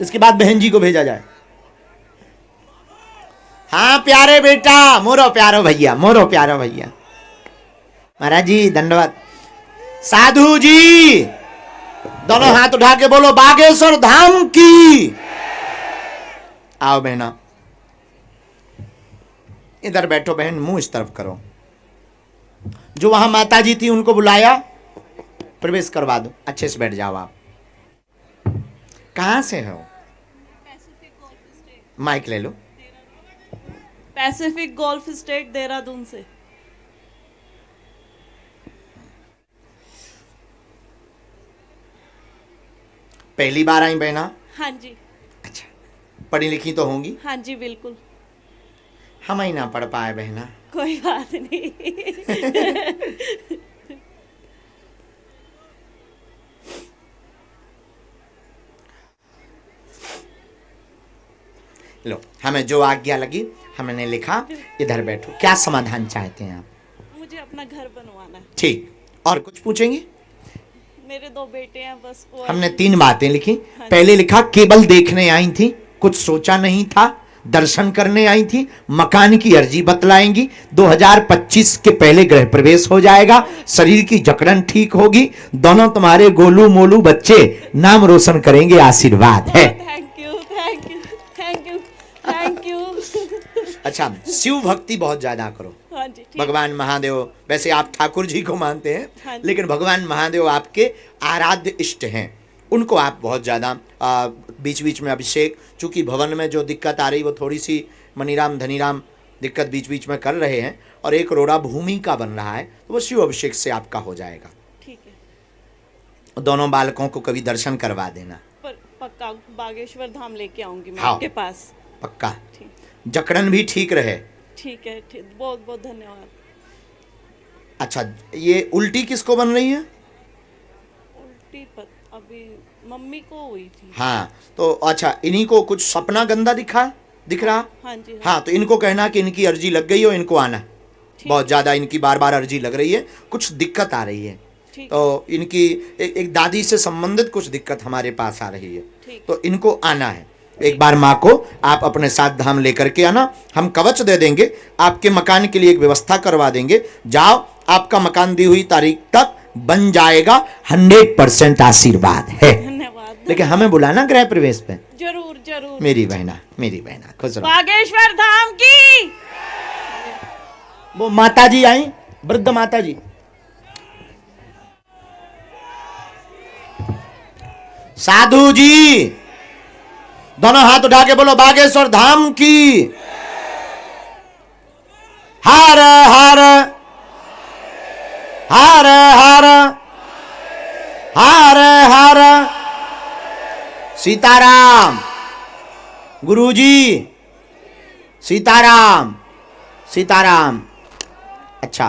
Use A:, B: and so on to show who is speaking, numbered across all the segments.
A: इसके बाद बहन जी को भेजा जाए। हाँ प्यारे बेटा, मोरो प्यारो भैया, मोरो प्यारो भैया। महाराज जी दंडवत। साधु जी दोनों हाथ उठा के बोलो बागेश्वर धाम की। आओ बहना, इधर बैठो बहन, मुंह इस तरफ करो। जो वहां माता जी थी उनको बुलाया, प्रवेश करवा दो। अच्छे से बैठ जाओ। आप कहां से हो? माइक ले लो।
B: पैसिफिक गोल्फ स्टेट देहरादून से।
A: पहली बार आई बहना?
B: हाँ जी।
A: अच्छा, पढ़ी लिखी तो होंगी?
B: हाँ जी बिल्कुल।
A: हम ही ना पढ़ पाए बहना।
B: कोई बात नहीं।
A: लो, हमें जो आज्ञा लगी हमने लिखा। इधर बैठो। क्या समाधान चाहते हैं आप?
B: मुझे अपना घर बनवाना है।
A: ठीक, और कुछ पूछेंगे?
B: मेरे 2 बेटे हैं बस।
A: हमने 3 बातें लिखी। पहले लिखा केवल देखने आई थी, कुछ सोचा नहीं था, दर्शन करने आई थी, मकान की अर्जी बतलाएंगी, 2025 के पहले गृह प्रवेश हो जाएगा, शरीर की जकड़न ठीक होगी, दोनों तुम्हारे गोलू मोलू बच्चे नाम रोशन करेंगे। आशीर्वाद है।
B: Thank you thank you thank you thank you.
A: अच्छा, शिव भक्ति बहुत ज्यादा करो।
B: हाँ जी ठीक।
A: भगवान महादेव, वैसे आप ठाकुर जी को मानते हैं,
B: हाँ
A: लेकिन भगवान महादेव आपके आराध्य इष्ट हैं, उनको आप बहुत ज़्यादा बीच बीच में अभिषेक, चूँकि भवन में जो दिक्कत आ रही वो थोड़ी सी मनीराम धनीराम दिक्कत बीच बीच में कर रहे हैं, और एक रोड़ा भूमि का बन रहा है, तो वो शिव अभिषेक से आपका हो जाएगा।
B: ठीक है।
A: दोनों बालकों को कभी दर्शन करवा देना।
B: पर पक्का बागेश्वर धाम लेके आऊंगी मैं
A: हाँ,
B: आपके पास।
A: पक्का।
B: ठीक।
A: जकड़न भी ठीक रहे।
B: ठीक है, ठीक, बहुत बहुत धन्यवाद।
A: अच्छा, ये उल्टी किसको बन रही है?
B: उल्टी अभी मम्मी को हुई थी।
A: हाँ, तो अच्छा, इन्हीं को कुछ सपना गंदा दिख रहा?
B: हाँ जी।
A: हाँ, तो इनको कहना कि इनकी अर्जी लग गई हो, इनको आना। बहुत ज़्यादा इनकी बार बार अर्जी लग रही है, कुछ दिक्कत आ रही है, तो इनकी एक दादी से संबंधित कुछ दिक्कत हमारे पास आ रही है, तो इनको आना है। एक बार माँ को आप अपने साथ धाम लेकर के आना, हम कवच दे देंगे, आपके मकान के लिए एक व्यवस्था करवा देंगे। जाओ, आपका मकान दी हुई तारीख तक बन जाएगा। 100% आशीर्वाद है।
B: धन्यवाद।
A: लेकिन हमें बुलाना गृह प्रवेश पे।
B: जरूर जरूर।
A: मेरी बहना खुश रहो।
B: बागेश्वर धाम की।
A: वो माता जी आई, वृद्ध माता जी। साधु जी दोनों हाथ उठा के बोलो बागेश्वर धाम की। हर हर हर हर हर हर सीताराम। गुरुजी सीताराम सीताराम। अच्छा,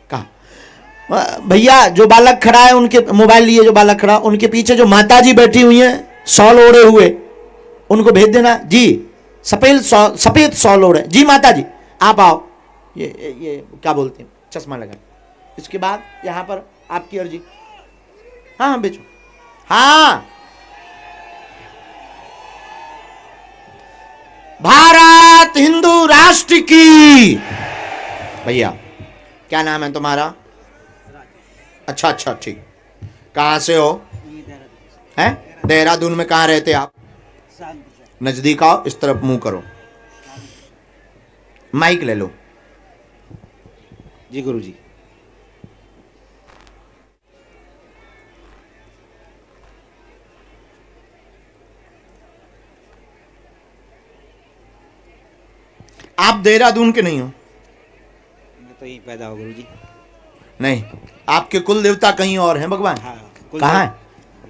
A: कहा भैया जो बालक खड़ा है, उनके मोबाइल लिए जो बालक खड़ा, उनके पीछे जो माता जी बैठी हुई हैं शॉल ओढ़े हुए, उनको भेज देना जी। सफेद शॉल ओढ़े जी। माता जी आप आओ, ये क्या बोलते हैं, चश्मा लगा। इसके बाद यहाँ पर आपकी अर्जी। हाँ बेचो। हाँ, भारत हिंदू राष्ट्र की। भैया क्या नाम है तुम्हारा? अच्छा, ठीक। कहाँ से हो? हैं? देहरादून में कहाँ रहते आप? नजदीक आओ, इस तरफ मुंह करो, माइक ले लो।
C: जी गुरुजी।
A: आप देहरादून के नहीं हो?
C: मैं तो यहीं पैदा हुआ गुरुजी।
A: नहीं, आपके कुल देवता कहीं और हैं भगवान?
C: हाँ,
A: कहाँ है?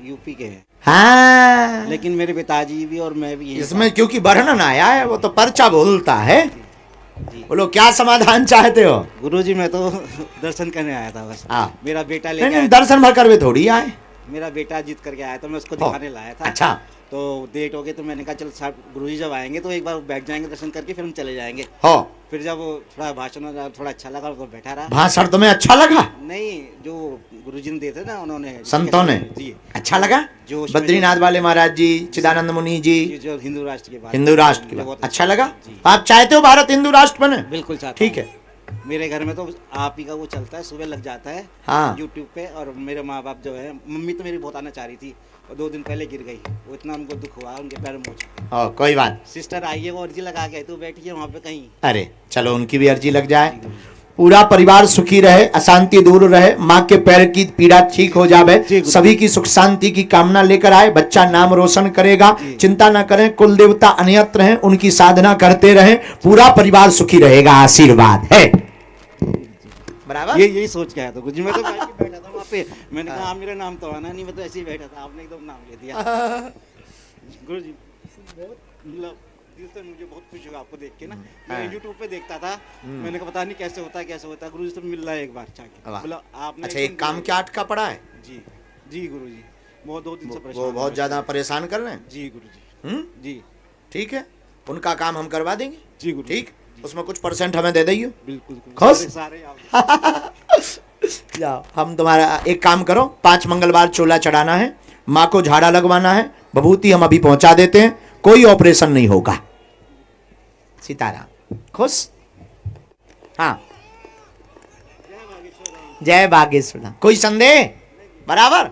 C: यूपी के हैं।
A: हाँ,
C: लेकिन मेरे पिताजी भी और मैं भी।
A: इसमें क्योंकि वर्णन आया है, वो तो पर्चा बोलता है। बोलो क्या समाधान चाहते हो?
C: गुरुजी मैं तो दर्शन करने आया था बस। मेरा बेटा लेके
A: नहीं, दर्शन भर कर वे थोड़ी आए।
C: मेरा बेटा जीत करके आया था, मैं उसको दिखाने लाया था।
A: अच्छा,
C: तो डेट हो गई तो मैंने कहा चल साहब गुरुजी जब आएंगे तो एक बार बैठ जाएंगे दर्शन करके फिर हम चले जाएंगे।
A: हो
C: फिर जब वो थोड़ा भाषण वगैरह थोड़ा अच्छा लगा तो बैठा रहा।
A: भाषण तुम्हें अच्छा लगा?
C: नहीं, जो गुरुजी ने दिए थे ना उन्होंने,
A: संतों ने,
C: जी
A: अच्छा लगा?
C: जो उसमें
A: बद्रीनाथ वाले महाराज जी, चिदानंद मुनि जी,
C: जो हिंदू राष्ट्र के बारे
A: हिंदू राष्ट्र की
C: मुझे
A: बात
C: बहुत
A: अच्छा लगा?
C: जी।
A: आप चाहते हो भारत हिंदू राष्ट्र बने?
C: बिल्कुल चाहता
A: ठीक
C: हूँ।
A: है।
C: मेरे घर में तो आप ही का वो चलता है, सुबह लग जाता है
A: हाँ।
C: यूट्यूब पे। और मेरे माँ बाप जो है, मम्मी तो मेरी बहुत आना चाह रही थी और 2 दिन पहले गिर गई, वो इतना उनको दुख हुआ, उनके पैर मुँह।
A: कोई बात।
C: सिस्टर आई है, वो अर्जी लगा के तू बैठी है वहाँ पे कहीं।
A: अरे चलो उनकी भी अर्जी लग जाए, पूरा परिवार सुखी रहे, अशांति दूर रहे, माँ के पैर की पीड़ा ठीक हो जावे, सभी की सुख शांति की कामना लेकर आए, बच्चा नाम रोशन करेगा, चिंता ना करें, कुल देवता अन्यत्र हैं, उनकी साधना करते रहें, पूरा परिवार सुखी रहेगा, आशीर्वाद है। बराबर
C: यही सोच के आया था गुरुजी। मैं तो बैठ के बैठा था वहाँ पे, मैंने कहा हाँ मेरा नाम तो आना नहीं, मैं तो ऐसे ही बैठा था, आपने एकदम नाम ले दिया। गुरुजी बहुत मतलब दिल से मुझे बहुत खुशी हुआ आपको देख के ना। मैं यूट्यूब पे देखता था, मैंने कहा पता नहीं कैसे होता है गुरुजी से मिल रहा है एक बार जाके। बोला आपने
A: अच्छा, एक काम क्या अटका पड़ा है?
C: जी जी गुरुजी, बहुत 2 दिन से परेशान,
A: वो बहुत ज्यादा परेशान कर रहे हैं
C: जी गुरुजी। जी
A: ठीक है, उनका काम हम करवा देंगे
C: जी गुरुजी।
A: ठीक, उसमें कुछ % हमें दे दियो।
C: बिल्कुल
A: खुश?
C: सारे आप
A: जाओ, हम तुम्हारा एक काम करो, 5 मंगलवार चोला चढ़ाना है, माँ को झाड़ा लगवाना है, विभूति हम अभी पहुंचा देते हैं, कोई ऑपरेशन नहीं होगा। सीताराम। खुश? हाँ, जय बागेश्वर धाम। कोई संदेह? बराबर।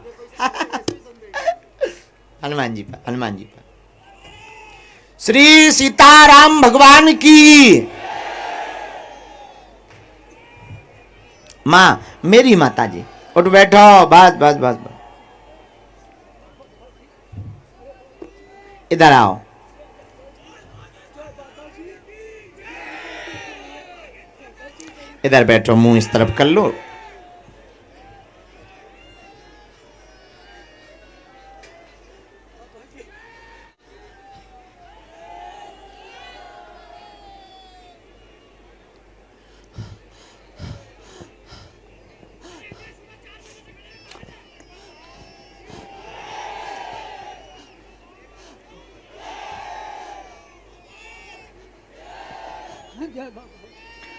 A: हनुमान जी पर, हनुमान जी पर। श्री सीताराम भगवान की। माँ, मेरी माता जी, उठ बैठो, बस बस बस बस, इधर आओ। इधर बैठो, मुंह इस तरफ कर लो।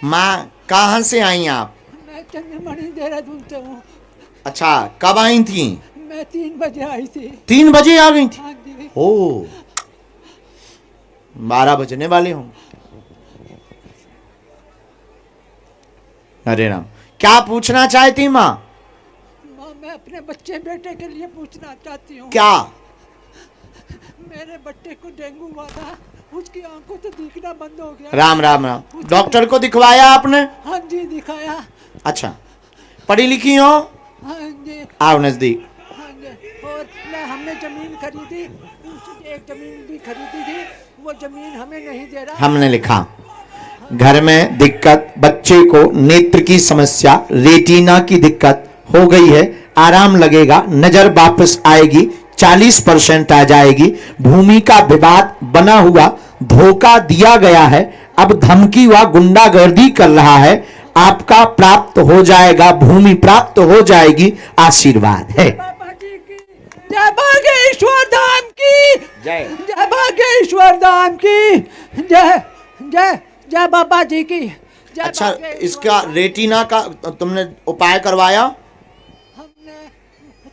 A: माँ, कहाँ से आई आप?
D: मैं चंद्रमणि देहरादून से हूँ।
A: अच्छा, कब आई थी?
D: मैं 3 बजे आई थी।
A: 3 बजे आ गई थी?
D: हाँ जी।
A: ओ, 12 बजने वाले हों। अरे राम, क्या पूछना चाहती माँ?
D: माँ, मैं अपने बच्चे बेटे के लिए पूछना चाहती हूँ।
A: क्या?
D: मेरे बच्चे को डेंगू हुआ था, उसकी आंखों से दिखना बंद हो गया।
A: राम राम राम। डॉक्टर को दिखवाया आपने?
D: हाँ जी, दिखाया।
A: अच्छा, पढ़ी लिखी हो?
D: हाँ जी।
A: आओ नजदीक।
D: हाँ जी। और हमने जमीन खरीदी, एक जमीन भी खरीदी थी, वो जमीन हमें नहीं दे रहा।
A: हमने लिखा, घर में दिक्कत, बच्चे को नेत्र की समस्या, रेटिना की दिक्कत हो गई है, आराम लगेगा, नजर वापस आएगी, 40% आ जाएगी, भूमि का विवाद बना हुआ, धोखा दिया गया है, अब धमकी व गुंडागर्दी कर रहा है, आपका प्राप्त हो जाएगा, भूमि प्राप्त हो जाएगी, आशीर्वाद है।
D: बाबा जी की जय, बागेश्वर धाम की
A: जय।
D: जय, बागेश्वर धाम की जय, जय जय बाबा जी की जय।
A: अच्छा,
D: बागेश्वर
A: इसका रेटिना का तुमने उपाय करवाया?
D: हमने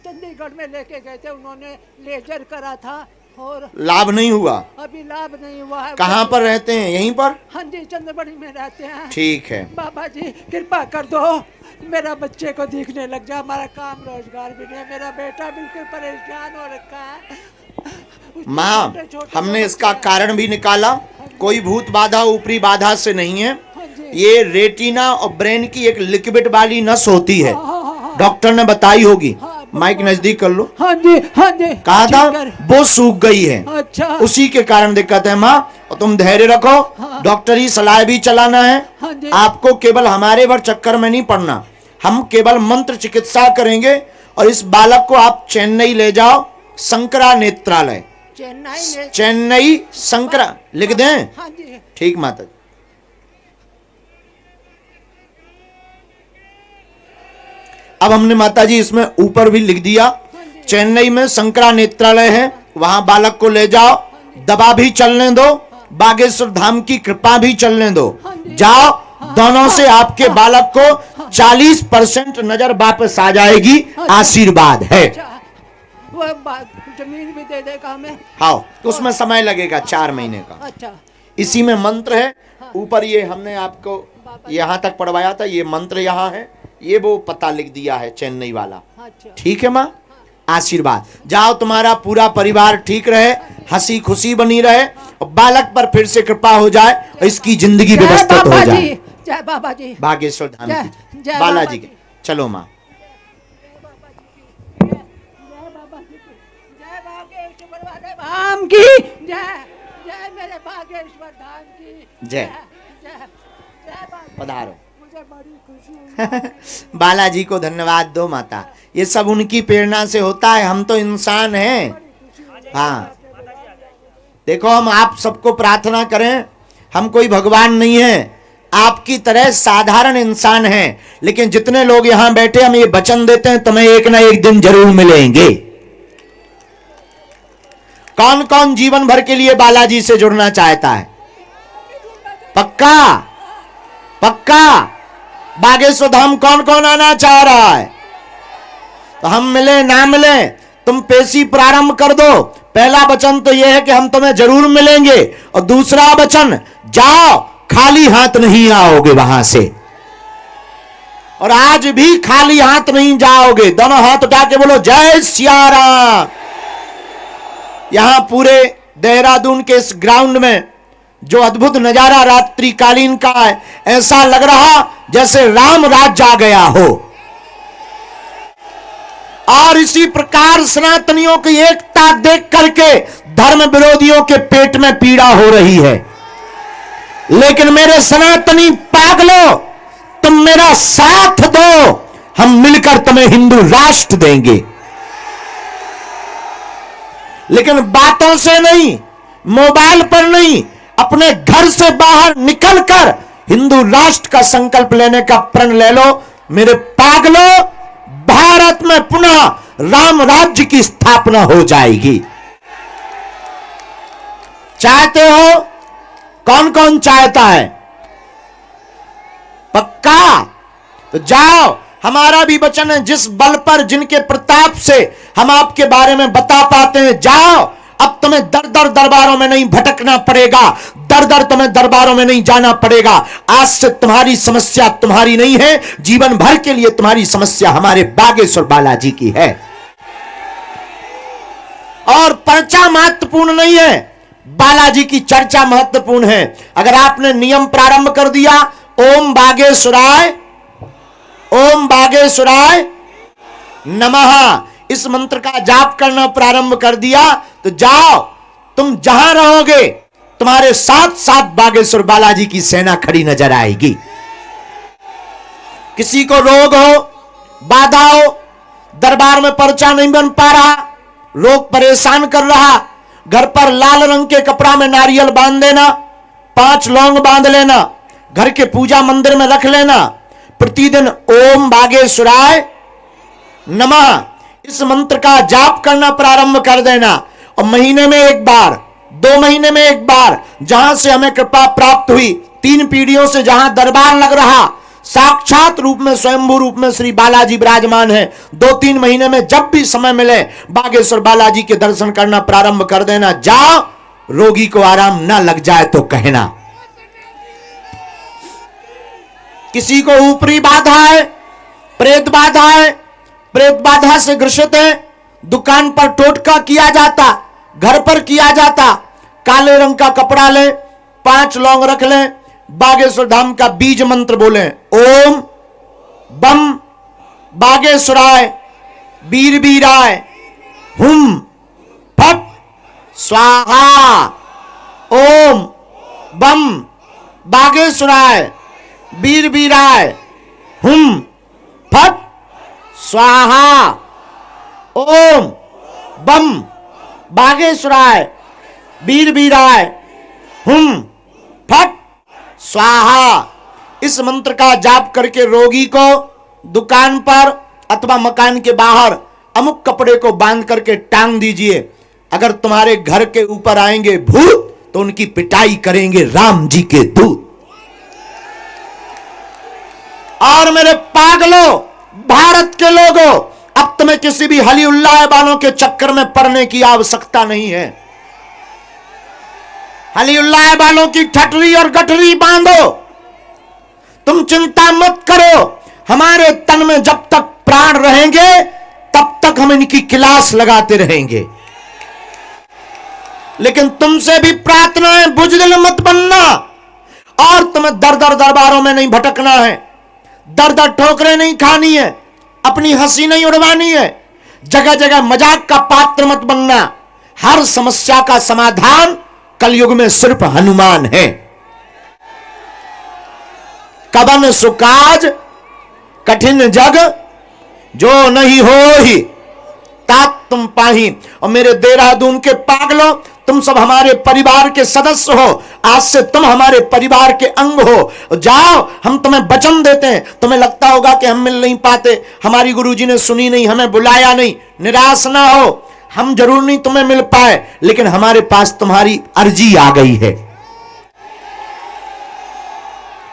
D: चंडीगढ़ में लेके गए थे, उन्होंने लेजर करा था और
A: लाभ नहीं हुआ?
D: अभी लाभ नहीं हुआ है।
A: कहाँ पर रहते हैं? यहीं पर?
D: हाँ जी, चंद्रबड़ी में रहते हैं।
A: ठीक है।
D: बाबा जी कृपा कर दो, मेरा बच्चे को दिखने लग जा, हमारा काम रोजगार भी नहीं है, मेरा बेटा बिल्कुल परेशान हो रखा है।
A: माँ,
D: छोटे-छोटे
A: हमने
D: बच्चे
A: इसका
D: हैं।
A: कारण भी निकाला, कोई भूत बाधा ऊपरी बाधा से नहीं है,
D: हाँ जी।
A: ये रेटिना और ब्रेन की एक लिक्विड वाली नस होती है,
D: हाँ।
A: डॉक्टर ने बताई होगी।
D: हाँ,
A: माइक नजदीक कर लो।
D: हाँ जी, हाँ जी।
A: कहा था
D: ठीक है।
A: वो सूख गई है,
D: अच्छा।
A: उसी के कारण दिक्कत है माँ, और तुम धैर्य रखो,
D: हाँ।
A: डॉक्टरी सलाह भी चलाना है,
D: हाँ जी।
A: आपको केवल हमारे भर चक्कर में नहीं पड़ना, हम केवल मंत्र चिकित्सा करेंगे, और इस बालक को आप चेन्नई ले जाओ, शंकरा नेत्रालय, चेन्नई शंकरा, लिख दें?
D: हाँ जी।
A: ठीक माता जी। अब हमने माता जी इसमें ऊपर भी लिख दिया, चेन्नई में शंकरा नेत्रालय है, वहां बालक को ले जाओ, दवा भी चलने दो, बागेश्वर धाम की कृपा भी चलने दो। जाओ, दोनों से आपके बालक को 40% नजर वापस आ जाएगी। आशीर्वाद है।
D: वो जमीन भी दे देगा हमें।
A: हाँ, तो उसमें समय लगेगा 4 महीने का।
D: अच्छा,
A: इसी में मंत्र है। ऊपर ये हमने आपको यहाँ तक पढ़वाया था, ये मंत्र यहाँ है, ये वो पता लिख दिया है चेन्नई वाला।
D: अच्छा,
A: ठीक है माँ, आशीर्वाद। जाओ, तुम्हारा पूरा परिवार ठीक रहे, हंसी खुशी बनी रहे, और बालक पर फिर से कृपा हो जाए और इसकी जिंदगी
D: जय
A: व्यवस्थित
D: बाबा
A: हो जाए।
D: जी, जय बाबा जी,
A: बागेश्वर धाम
D: जय-
A: की,
D: जय
A: बालाजी
D: बाबा
A: की। चलो माँ।
D: जय बाबा जी की, जय बागेश्वर वाले धाम की, जय जय मेरे बागेश्वर धाम की
A: जय।
D: जय जय बाबा।
A: पधारो।
D: मुझे बड़ी खुशी हुई।
A: बालाजी को धन्यवाद दो माता, ये सब उनकी प्रेरणा से होता है। हम तो इंसान हैं। हाँ, देखो, हम आप सबको प्रार्थना करें, हम कोई भगवान नहीं है, आपकी तरह साधारण इंसान हैं, लेकिन जितने लोग यहां बैठे हम ये वचन देते हैं, तुम्हें एक ना एक दिन जरूर मिलेंगे। कौन कौन जीवन भर के लिए बालाजी से जुड़ना चाहता है? पक्का पक्का? बागेश्वर धाम कौन कौन आना चाह रहा है? तो हम मिले ना मिले, तुम पेशी प्रारंभ कर दो। पहला वचन तो यह है कि हम तुम्हें जरूर मिलेंगे, और दूसरा वचन, जाओ, खाली हाथ नहीं आओगे वहां से। और आज भी खाली हाथ नहीं जाओगे। दोनों हाथ उठा के बोलो जय सिया राम। यहां पूरे देहरादून के इस ग्राउंड में जो अद्भुत नजारा रात्रिकालीन का है, ऐसा लग रहा जैसे राम राज्य आ गया हो। और इसी प्रकार सनातनियों की एकता देख करके धर्म विरोधियों के पेट में पीड़ा हो रही है। लेकिन मेरे सनातनी पागलों, तुम मेरा साथ दो, हम मिलकर तुम्हें हिंदू राष्ट्र देंगे। लेकिन बातों से नहीं, मोबाइल पर नहीं, अपने घर से बाहर निकलकर हिंदू राष्ट्र का संकल्प लेने का प्रण ले लो। मेरे पागलों, भारत में पुनः राम राज्य की स्थापना हो जाएगी। चाहते हो? कौन कौन चाहता है? पक्का? तो जाओ, हमारा भी वचन है, जिस बल पर, जिनके प्रताप से हम आपके बारे में बता पाते हैं, जाओ। अब तुम्हें दर दर दरबारों में नहीं भटकना पड़ेगा, दर दर तुम्हें दरबारों में नहीं जाना पड़ेगा। आज से तुम्हारी समस्या तुम्हारी नहीं है, जीवन भर के लिए तुम्हारी समस्या हमारे बागेश्वर बालाजी की है। और पर्चा महत्वपूर्ण नहीं है, बालाजी की चर्चा महत्वपूर्ण है। अगर आपने नियम प्रारंभ कर दिया, ओम बागेश्वराय, ओम बागेश्वराय नमः, इस मंत्र का जाप करना प्रारंभ कर दिया, तो जाओ, तुम जहां रहोगे तुम्हारे साथ साथ बागेश्वर बालाजी की सेना खड़ी नजर आएगी। किसी को रोग हो, बाधा हो, दरबार में पर्चा नहीं बन पा रहा, रोग परेशान कर रहा, घर पर लाल रंग के कपड़ा में नारियल बांध देना, 5 लौंग बांध लेना, घर के पूजा मंदिर में रख लेना, प्रतिदिन ओम बागेश्वराय नमः इस मंत्र का जाप करना प्रारंभ कर देना। और महीने में एक बार, 2 महीने में एक बार, जहां से हमें कृपा प्राप्त हुई, 3 पीढ़ियों से जहां दरबार लग रहा, साक्षात रूप में, स्वयंभू रूप में श्री बालाजी विराजमान है। 2-3 महीने में जब भी समय मिले, बागेश्वर बालाजी के दर्शन करना प्रारंभ कर देना। जाओ, रोगी को आराम ना लग जाए तो कहना। किसी को ऊपरी बाधा है, प्रेत बाधा है, प्रेत बाधा से ग्रसित है, दुकान पर टोटका किया जाता, घर पर किया जाता, काले रंग का कपड़ा ले, 5 लौंग रख ले, बागेश्वर धाम का बीज मंत्र बोले, ओम बम बागेश्वराय वीर वीराय हुम फट स्वाहा। ओम बम बागेश्वराय वीर वीराय हुम फट स्वाहा। ओम बम बागेश्वराय वीर वीराय हुम फट स्वाहा। इस मंत्र का जाप करके रोगी को दुकान पर अथवा मकान के बाहर अमुक कपड़े को बांध करके टांग दीजिए। अगर तुम्हारे घर के ऊपर आएंगे भूत तो उनकी पिटाई करेंगे राम जी के दूत। और मेरे पागलों, भारत के लोगों, अब तुम्हें किसी भी हली उल्लाह वालों के चक्कर में पड़ने की आवश्यकता नहीं है। हली उल्लाह वालों की ठटरी और गठरी बांधो, तुम चिंता मत करो। हमारे तन में जब तक प्राण रहेंगे तब तक हम इनकी क्लास लगाते रहेंगे। लेकिन तुमसे भी प्रार्थना है, बुजदिल मत बनना, और तुम्हें दर दर दरबारों में नहीं भटकना है, दर दर ठोकरें नहीं खानी है, अपनी हंसी नहीं उड़वानी है, जगह जगह मजाक का पात्र मत बनना। हर समस्या का समाधान कलयुग में सिर्फ हनुमान है। कबन सुकाज कठिन जग जो नहीं हो ही तात तुम पाही। और मेरे देहरादून के पागलों, तुम सब हमारे परिवार के सदस्य हो, आज से तुम हमारे परिवार के अंग हो। जाओ, हम तुम्हें वचन देते हैं। तुम्हें लगता होगा कि हम मिल नहीं पाते, हमारी गुरुजी ने सुनी नहीं, हमें बुलाया नहीं। निराश ना हो, हम जरूर नहीं तुम्हें मिल पाए, लेकिन हमारे पास तुम्हारी अर्जी आ गई है,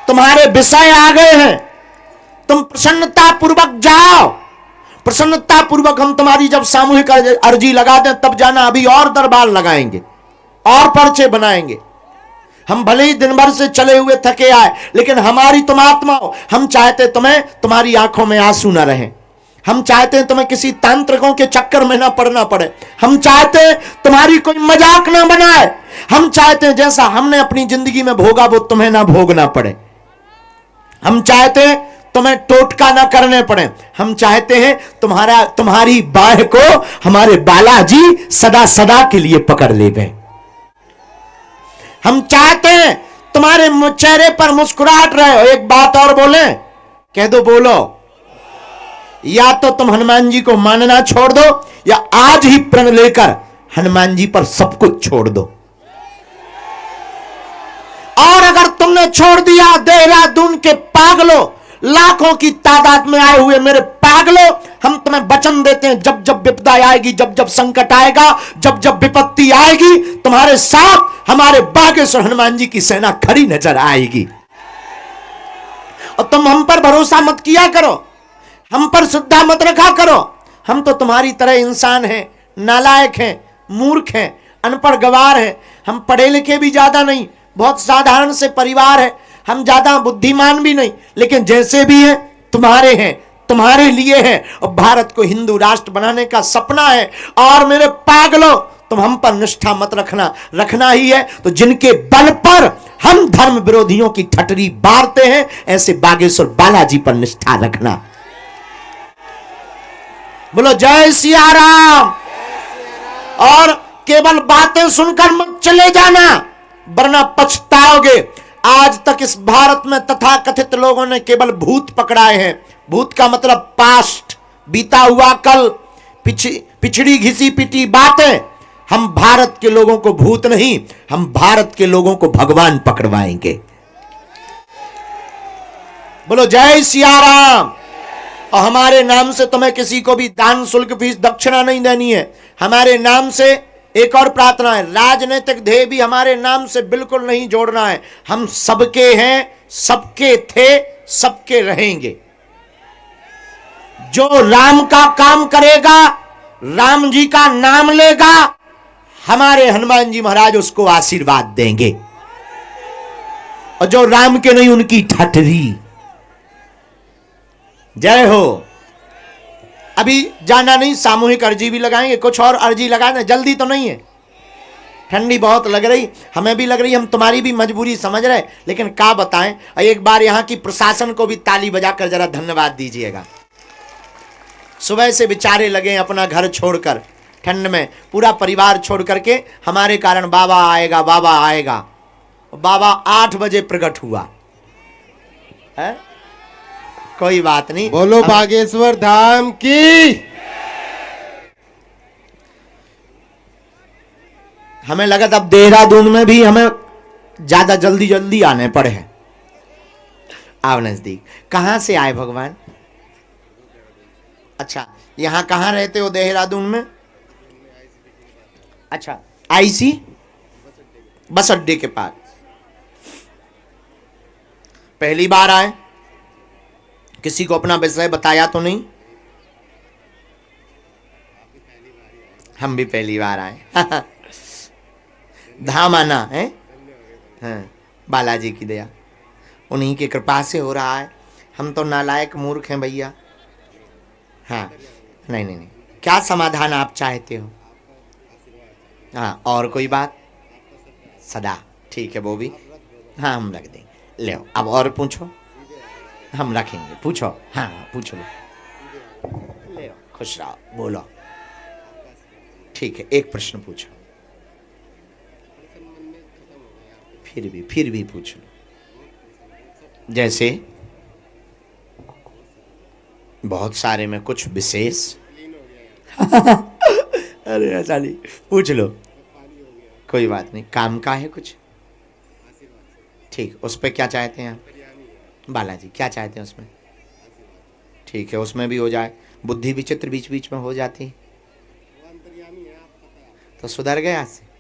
A: तुम्हारे विषय आ गए हैं। तुम प्रसन्नता पूर्वक जाओ, प्रसन्नता पूर्वक हम तुम्हारी जब सामूहिक अर्जी लगा दें तब जाना। अभी और दरबार लगाएंगे और पर्चे बनाएंगे। हम भले ही दिन भर से चले हुए थके आए, लेकिन हमारी तुम आत्मा हो। हम चाहते तुम्हें तुम्हारी आंखों में आंसू ना रहे, हम चाहते हैं तुम्हें किसी तांत्रिकों के चक्कर में ना पड़ना पड़े, हम चाहते हैं तुम्हारी कोई मजाक ना बनाए, हम चाहते हैं जैसा हमने अपनी जिंदगी में भोगा वो तुम्हें ना भोगना पड़े, हम चाहते हैं तुम्हें टोटका ना करने पड़े, हम चाहते हैं तुम्हारी बाह को हमारे बालाजी सदा सदा के लिए पकड़ ले गए। हम चाहते हैं तुम्हारे चेहरे पर मुस्कुराहट रहे। एक बात और बोले, कह दो, बोलो। या तो तुम हनुमान जी को मानना छोड़ दो, या आज ही प्रण लेकर हनुमान जी पर सब कुछ छोड़ दो। और अगर तुमने छोड़ दिया, देहरादून के पागलों, लाखों की तादाद में आए हुए मेरे पागलों, हम तुम्हें वचन देते हैं, जब जब विपदा आएगी, जब जब संकट आएगा, जब जब विपत्ति आएगी, तुम्हारे साथ हमारे बागेश्वर हनुमान जी की सेना खड़ी नजर आएगी। और तुम हम पर भरोसा मत किया करो, हम पर श्रद्धा मत रखा करो। हम तो तुम्हारी तरह इंसान हैं, नालायक हैं, मूर्ख हैं, अनपढ़ गवार हैं। हम पढ़े लिखे भी ज्यादा नहीं, बहुत साधारण से परिवार है, हम ज्यादा बुद्धिमान भी नहीं, लेकिन जैसे भी हैं तुम्हारे हैं, तुम्हारे लिए हैं। और भारत को हिंदू राष्ट्र बनाने का सपना है। और मेरे पागलों, तुम हम पर निष्ठा मत रखना ही है तो जिनके बल पर हम धर्म विरोधियों की ठटरी बारते हैं, ऐसे बागेश्वर बालाजी पर निष्ठा रखना। बोलो जय सिया राम। और केवल बातें सुनकर मत चले जाना, वरना पछताओगे। आज तक इस भारत में तथाकथित लोगों ने केवल भूत पकड़ाए हैं। भूत का मतलब पास्ट, बीता हुआ कल, पिछड़ी घिसी पिटी बातें। हम भारत के लोगों को भूत नहीं, हम भारत के लोगों को भगवान पकड़वाएंगे। बोलो जय सिया राम। और हमारे नाम से तुम्हें किसी को भी दान शुल्क फीस दक्षिणा नहीं देनी है। हमारे नाम से एक और प्रार्थना है, राजनीतिक ध्येय भी हमारे नाम से बिल्कुल नहीं जोड़ना है। हम सबके हैं, सबके थे, सबके रहेंगे। जो राम का काम करेगा, राम जी का नाम लेगा, हमारे हनुमान जी महाराज उसको आशीर्वाद देंगे। और जो राम के नहीं, उनकी ठठरी। जय हो। अभी जाना नहीं, सामूहिक अर्जी भी लगाएंगे, कुछ और अर्जी लगाना, जल्दी तो नहीं है, ठंडी बहुत लग रही, हमें भी लग रही, हम तुम्हारी भी मजबूरी समझ रहे, लेकिन क्या बताएं। एक बार यहाँ की प्रशासन को भी ताली बजाकर जरा धन्यवाद दीजिएगा। सुबह से बेचारे लगे अपना घर छोड़कर, ठंड में पूरा परिवार छोड़ करके हमारे कारण बाबा आएगा, बाबा आएगा। बाबा 8 बजे प्रकट हुआ है। कोई बात नहीं,
E: बोलो बागेश्वर धाम की।
A: हमें लगा तब देहरादून में भी हमें ज्यादा जल्दी जल्दी आने पड़े हैं। आओ नजदीक। कहां से आए भगवान? अच्छा, यहां कहां रहते हो देहरादून में? अच्छा, आईसी बस अड्डे के पास। पहली बार आए, किसी को अपना विषय बताया तो नहीं? हम भी पहली बार आए। धाम आना है, हाँ, बालाजी की दया, उन्हीं की कृपा से हो रहा है। हम तो नालायक मूर्ख हैं भैया। हाँ, नहीं नहीं नहीं, क्या समाधान आप चाहते हो? हाँ, और कोई बात? सदा, ठीक है वो भी, हाँ हम रख देंगे। ले आओ, अब और पूछो। हम रखेंगे, पूछो। हाँ पूछ लो, ले आओ, खुश रहो, बोलो। ठीक है, एक प्रश्न पूछो, फिर भी पूछ लो। जैसे बहुत सारे में कुछ विशेष। अरे ऐसा नहीं, पूछ लो, कोई बात नहीं। काम का है कुछ? ठीक, उस पर क्या चाहते हैं आप? बालाजी क्या चाहते हैं उसमें? ठीक है, उसमें भी हो जाए। बुद्धि विचित्र बीच बीच में हो जाती, तो सुधर गया से।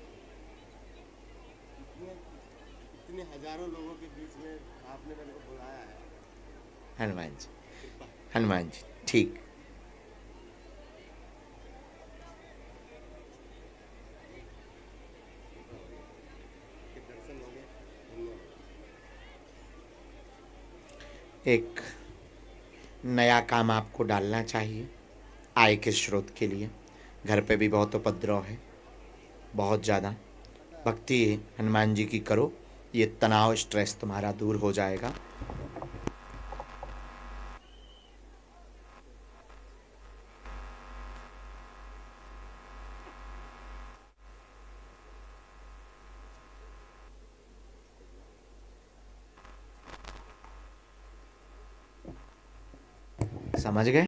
E: हजारों लोगों के बीच में आपने मेरे को बुलाया है।
A: हनुमान जी, हनुमान जी, ठीक। एक नया काम आपको डालना चाहिए आय के स्रोत के लिए। घर पे भी बहुत उपद्रव है, बहुत ज़्यादा। भक्ति हनुमान जी की करो, ये तनाव स्ट्रेस तुम्हारा दूर हो जाएगा। समझ गए?